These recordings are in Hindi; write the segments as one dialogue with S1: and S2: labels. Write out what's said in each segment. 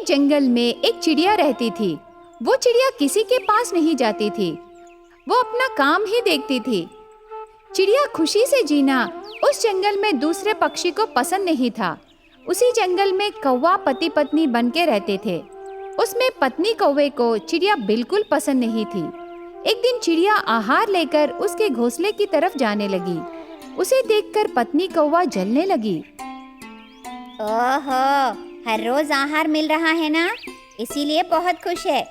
S1: जंगल में एक चिड़िया रहती थी। वो चिड़िया किसी के पास नहीं जाती थी, वो अपना काम ही देखती थी। चिड़िया खुशी से जीना उस जंगल में दूसरे पक्षी को पसंद नहीं था। उसी जंगल में कौवा पति पत्नी बन के रहते थे। उसमें पत्नी कौवे को चिड़िया बिल्कुल पसंद नहीं थी। एक दिन चिड़िया आहार लेकर उसके घोंसले की तरफ जाने लगी। उसे देखकर पत्नी कौवा जलने लगी।
S2: ओहो, हर रोज आहार मिल रहा है ना, इसीलिए बहुत खुश है।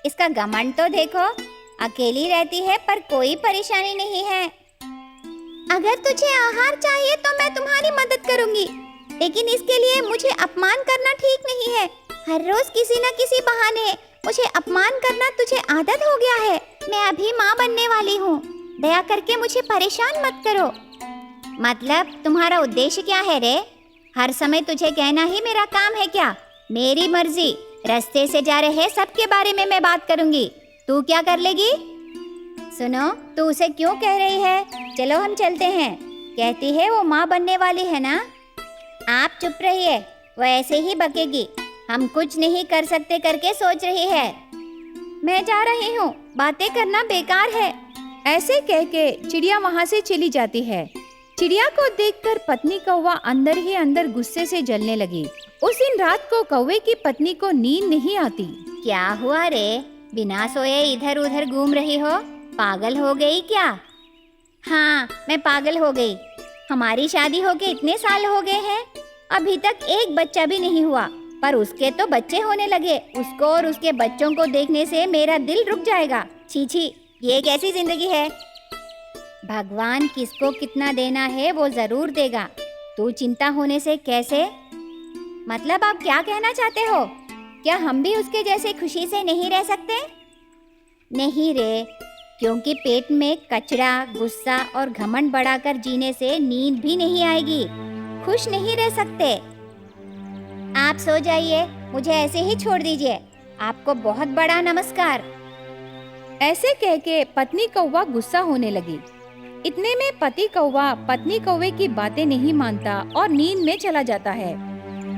S2: इसका घमंड तो देखो, अकेली रहती है पर कोई परेशानी नहीं है। अगर तुझे आहार चाहिए तो मैं तुम्हारी मदद करूंगी, लेकिन इसके लिए मुझे अपमान करना ठीक नहीं है। हर रोज किसी न किसी बहाने मुझे अपमान करना तुझे आदत हो गया है। मैं अभी माँ बनने वाली हूँ, दया करके मुझे परेशान मत करो। मतलब तुम्हारा उद्देश्य क्या है रे? हर समय तुझे कहना ही मेरा काम है क्या? मेरी मर्जी, रास्ते से जा रहे सबके बारे में मैं बात करूंगी, तू क्या कर लेगी? सुनो, तू उसे क्यों कह रही है? चलो हम चलते हैं। कहती है वो माँ बनने वाली है ना। आप चुप रहिए, वो ऐसे ही बकेगी। हम कुछ नहीं कर सकते करके सोच रही है। मैं जा रही हूँ, बातें करना बेकार है।
S1: ऐसे कह के चिड़िया वहाँ से चली जाती है। चिड़िया को देखकर पत्नी कौवा अंदर ही अंदर गुस्से से जलने लगी। उस दिन रात को कौवे की पत्नी को नींद नहीं आती।
S2: क्या हुआ रे? बिना सोए इधर उधर घूम रही हो? पागल हो गई क्या? हाँ, मैं पागल हो गई। हमारी शादी होके इतने साल हो गए हैं, अभी तक एक बच्चा भी नहीं हुआ, पर उसके तो बच्चे होने लगे। उसको और उसके बच्चों को देखने से मेरा दिल रुक जाएगा। छी छी, ये कैसी जिंदगी है? भगवान किसको कितना देना है वो जरूर देगा, तू चिंता होने से कैसे? मतलब आप क्या कहना चाहते हो? क्या हम भी उसके जैसे खुशी से नहीं रह सकते? नहीं रे, क्योंकि पेट में कचरा, गुस्सा और घमंड बढ़ाकर जीने से नींद भी नहीं आएगी। खुश नहीं रह सकते। आप सो जाइए, मुझे ऐसे ही छोड़ दीजिए। आपको बहुत बड़ा नमस्कार।
S1: ऐसे कह के पत्नी कौवा गुस्सा होने लगी। इतने में पति कौवा पत्नी कौवे की बातें नहीं मानता और नींद में चला जाता है।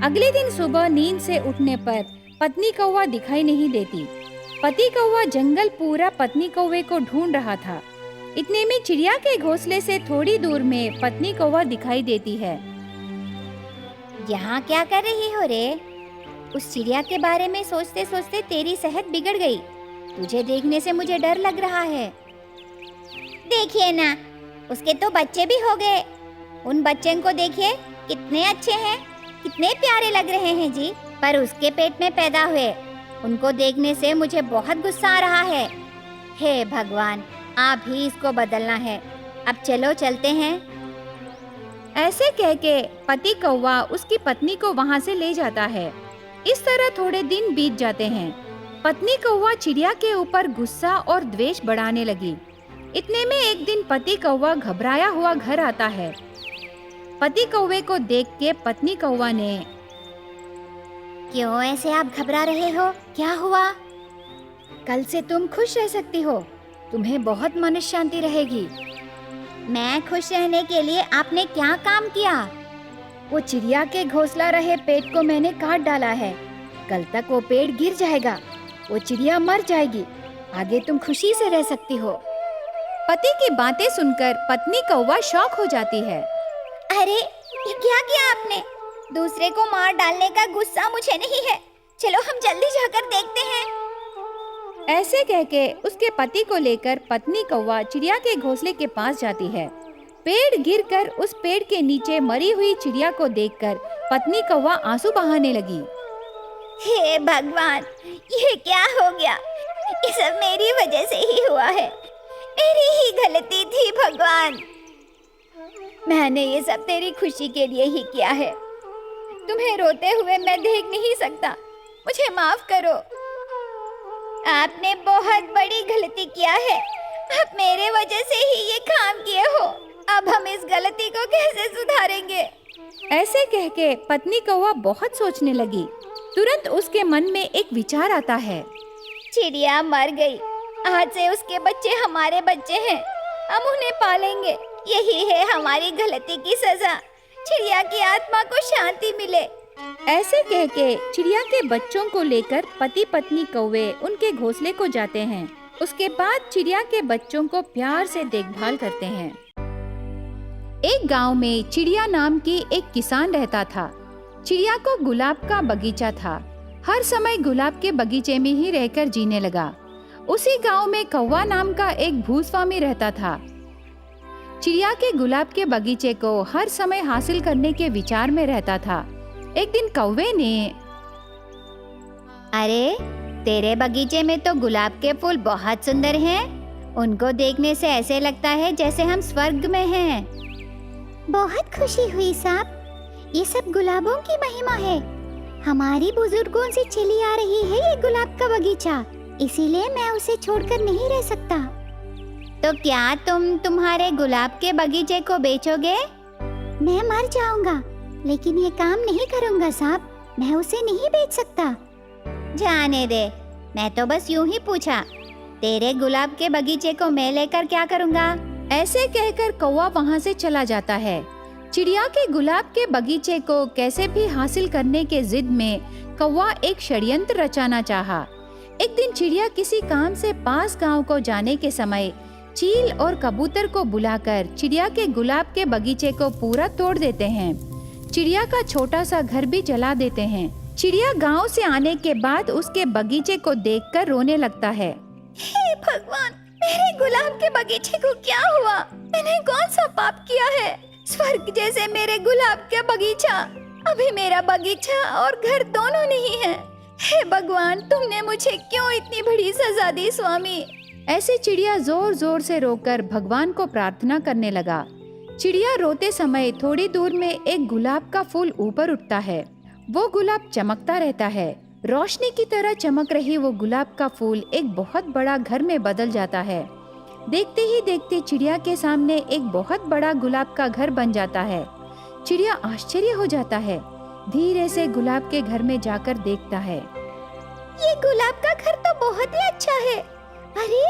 S1: अगले दिन सुबह नींद से उठने पर पत्नी कौवा दिखाई नहीं देती। पति कौवा जंगल पूरा पत्नी कौवे को ढूंढ रहा था। इतने में चिड़िया के घोंसले से थोड़ी दूर में पत्नी कौवा दिखाई देती है।
S2: यहाँ क्या कर रही हो रे? उस चिड़िया के बारे में सोचते सोचते तेरी सेहत बिगड़ गई। तुझे देखने से मुझे डर लग रहा है। देखिए ना, उसके तो बच्चे भी हो गए। उन बच्चों को देखिए, कितने अच्छे हैं, कितने प्यारे लग रहे हैं जी। पर उसके पेट में पैदा हुए, उनको देखने से मुझे बहुत गुस्सा आ रहा है। हे भगवान, आप ही इसको बदलना है। अब चलो चलते हैं।
S1: ऐसे कह के पति कौवा उसकी पत्नी को वहाँ से ले जाता है। इस तरह थोड़े दिन बीत जाते हैं। पत्नी कौवा चिड़िया के ऊपर गुस्सा और द्वेष बढ़ाने लगी। इतने में एक दिन पति कौवा घबराया हुआ घर आता है। पति कौवे को देख के पत्नी कौवा ने,
S2: क्यों ऐसे आप घबरा रहे हो? क्या हुआ?
S1: कल से तुम खुश रह सकती हो, तुम्हें बहुत मन शांति रहेगी।
S2: मैं खुश रहने के लिए आपने क्या काम किया?
S1: वो चिड़िया के घोंसला रहे पेड़ को मैंने काट डाला है। कल तक वो पेड़ गिर जाएगा, वो चिड़िया मर जाएगी। आगे तुम खुशी से रह सकती हो। पति की बातें सुनकर पत्नी कौवा शॉक हो जाती है।
S2: अरे, ये क्या किया आपने? दूसरे को मार डालने का गुस्सा मुझे नहीं है। चलो हम जल्दी जाकर देखते हैं।
S1: ऐसे कह के उसके पति को लेकर पत्नी कौवा चिड़िया के घोंसले के पास जाती है। पेड़ गिरकर उस पेड़ के नीचे मरी हुई चिड़िया को देखकर पत्नी कौवा आंसू बहाने लगी।
S2: हे भगवान, ये क्या हो गया? ये सब मेरी वजह से ही हुआ है। मेरी ही गलती थी भगवान।
S1: मैंने ये सब तेरी खुशी के लिए ही किया है। तुम्हें रोते हुए मैं देख नहीं सकता, मुझे माफ करो।
S2: आपने बहुत बड़ी गलती किया है। आप मेरे वजह से ही ये काम किए हो। अब हम इस गलती को कैसे सुधारेंगे?
S1: ऐसे कह के पत्नी कौवा बहुत सोचने लगी। तुरंत उसके मन में एक विचार आता है।
S2: चिड़िया मर गई, आज से उसके बच्चे हमारे बच्चे हैं, हम उन्हें पालेंगे। यही है हमारी गलती की सजा। चिड़िया की आत्मा को शांति मिले।
S1: ऐसे कह के चिड़िया के बच्चों को लेकर पति पत्नी कौवे उनके घोंसले को जाते हैं। उसके बाद चिड़िया के बच्चों को प्यार से देखभाल करते हैं। एक गांव में चिड़िया नाम की एक किसान रहता था। चिड़िया को गुलाब का बगीचा था। हर समय गुलाब के बगीचे में ही रहकर जीने लगा। उसी गांव में कौवा नाम का एक भूस्वामी रहता था। चिड़िया के गुलाब के बगीचे को हर समय हासिल करने के विचार में रहता था। एक दिन कौवे ने,
S2: अरे, तेरे बगीचे में तो गुलाब के फूल बहुत सुंदर हैं। उनको देखने से ऐसे लगता है जैसे हम स्वर्ग में हैं। बहुत खुशी हुई साहब। ये सब गुलाबों की महिमा है। हमारी बुजुर्गों से चली आ रही है ये गुलाब का बगीचा, इसीलिए मैं उसे छोड़कर नहीं रह सकता। तो क्या तुम तुम्हारे गुलाब के बगीचे को बेचोगे? मैं मर जाऊंगा, लेकिन ये काम नहीं करूंगा साहब। मैं उसे नहीं बेच सकता। जाने दे, मैं तो बस यूं ही पूछा। तेरे गुलाब के बगीचे को मैं लेकर क्या करूंगा?
S1: ऐसे कहकर कौवा वहां से चला जाता है। चिड़िया के गुलाब के बगीचे को कैसे भी हासिल करने के जिद में कौवा एक षड्यंत्र रचाना चाहा। एक दिन चिड़िया किसी काम से पास गांव को जाने के समय चील और कबूतर को बुलाकर चिड़िया के गुलाब के बगीचे को पूरा तोड़ देते हैं। चिड़िया का छोटा सा घर भी जला देते हैं। चिड़िया गांव से आने के बाद उसके बगीचे को देखकर रोने लगता है।
S2: हे भगवान, मेरे गुलाब के बगीचे को क्या हुआ? मैंने कौन सा पाप किया है? स्वर्ग जैसे मेरे गुलाब का बगीचा, अभी मेरा बगीचा और घर दोनों नहीं है। हे भगवान, तुमने मुझे क्यों इतनी बड़ी सजा दी स्वामी?
S1: ऐसे चिड़िया जोर जोर से रोकर भगवान को प्रार्थना करने लगा। चिड़िया रोते समय थोड़ी दूर में एक गुलाब का फूल ऊपर उठता है। वो गुलाब चमकता रहता है। रोशनी की तरह चमक रही वो गुलाब का फूल एक बहुत बड़ा घर में बदल जाता है। देखते ही देखते चिड़िया के सामने एक बहुत बड़ा गुलाब का घर बन जाता है। चिड़िया आश्चर्य हो जाता है। धीरे से गुलाब के घर में जाकर देखता है।
S2: ये गुलाब का घर तो बहुत ही अच्छा है। अरे,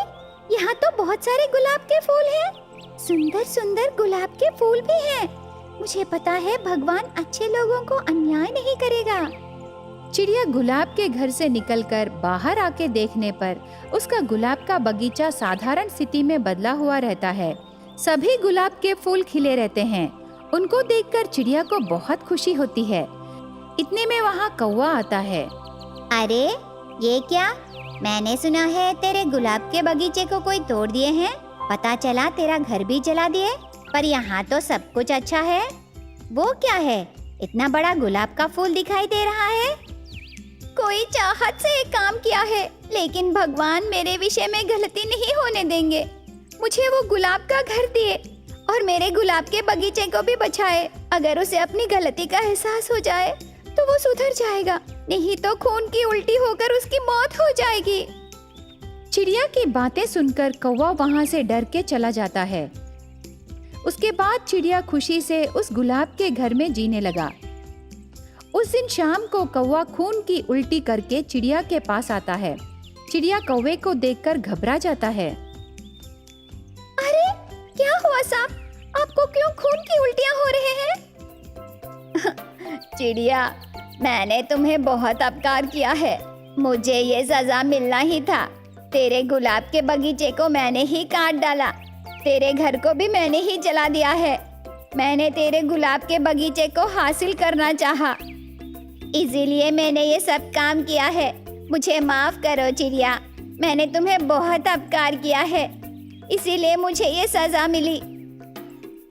S2: यहाँ तो बहुत सारे गुलाब के फूल हैं। सुंदर सुंदर गुलाब के फूल भी हैं। मुझे पता है भगवान अच्छे लोगों को अन्याय नहीं करेगा।
S1: चिड़िया गुलाब के घर से निकलकर बाहर आके देखने पर उसका गुलाब का बगीचा साधारण स्थिति में बदला हुआ रहता है। सभी गुलाब के फूल खिले रहते हैं। उनको देखकर चिड़िया को बहुत खुशी होती है। इतने में वहाँ कौवा आता है।
S2: अरे, ये क्या? मैंने सुना है तेरे गुलाब के बगीचे को कोई तोड़ दिए हैं। पता चला तेरा घर भी जला दिए। पर यहाँ तो सब कुछ अच्छा है। वो क्या है? इतना बड़ा गुलाब का फूल दिखाई दे रहा है। कोई चाहत से ये काम किया है, लेकिन भगवान मेरे विषय में गलती नहीं होने देंगे। मुझे वो गुलाब का घर दिए और मेरे गुलाब के बगीचे को भी बचाए। अगर उसे अपनी गलती का एहसास हो जाए तो वो सुधर जाएगा, नहीं तो खून की उल्टी होकर उसकी मौत हो जाएगी।
S1: चिड़िया की बातें सुनकर कौवा वहाँ से डर के चला जाता है। उसके बाद चिड़िया खुशी से उस गुलाब के घर में जीने लगा। उस दिन शाम को कौवा खून की उल्टी करके चिड़िया के पास आता है। चिड़िया कौवे को देखकर घबरा जाता है।
S2: अरे, क्या हुआ साहब? आपको क्यों खून की उल्टियां हो रहे हैं? चिड़िया, मैंने तुम्हें बहुत अपकार किया है। मुझे ये सजा मिलना ही था। तेरे गुलाब के बगीचे को मैंने ही काट डाला। तेरे घर को भी मैंने ही जला दिया है। मैंने तेरे गुलाब के बगीचे को हासिल करना चाहा, इसीलिए मैंने ये सब काम किया है। मुझे माफ करो चिड़िया, मैंने तुम्हें बहुत अपकार किया है, इसीलिए मुझे ये सजा मिली।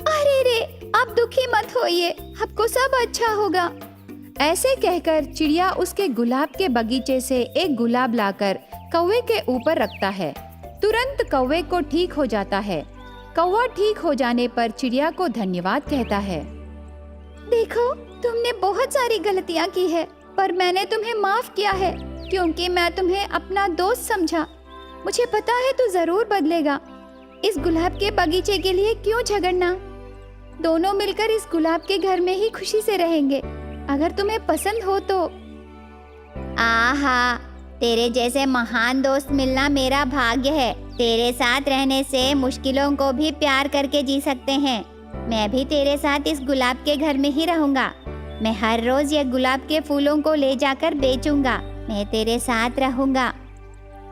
S2: अरे रे, आप दुखी मत होइए, आपको सब अच्छा होगा।
S1: ऐसे कहकर चिड़िया उसके गुलाब के बगीचे से एक गुलाब लाकर कौवे के ऊपर रखता है। तुरंत कौवे को ठीक हो जाता है। कौवा ठीक हो जाने पर चिड़िया को धन्यवाद कहता है।
S2: देखो, तुमने बहुत सारी गलतियां की है, पर मैंने तुम्हें माफ किया है क्योंकि मैं तुम्हें अपना दोस्त समझा। मुझे पता है तू जरूर बदलेगा। इस गुलाब के बगीचे के लिए क्यों झगड़ना? दोनों मिलकर इस गुलाब के घर में ही खुशी से रहेंगे। अगर तुम्हें पसंद हो तो। आहा, तेरे जैसे महान दोस्त मिलना मेरा भाग्य है। तेरे साथ रहने से मुश्किलों को भी प्यार करके जी सकते हैं। मैं भी तेरे साथ इस गुलाब के घर में ही रहूंगा। मैं हर रोज ये गुलाब के फूलों को ले जाकर बेचूंगा। मैं तेरे साथ रहूंगा।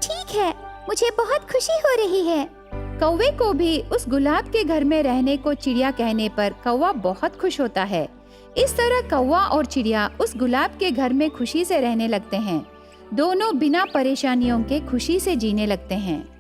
S2: ठीक है, मुझे बहुत खुशी हो रही है।
S1: कौवे को भी उस गुलाब के घर में रहने को चिड़िया कहने पर कौवा बहुत खुश होता है। इस तरह कौवा और चिड़िया उस गुलाब के घर में खुशी से रहने लगते हैं। दोनों बिना परेशानियों के खुशी से जीने लगते हैं।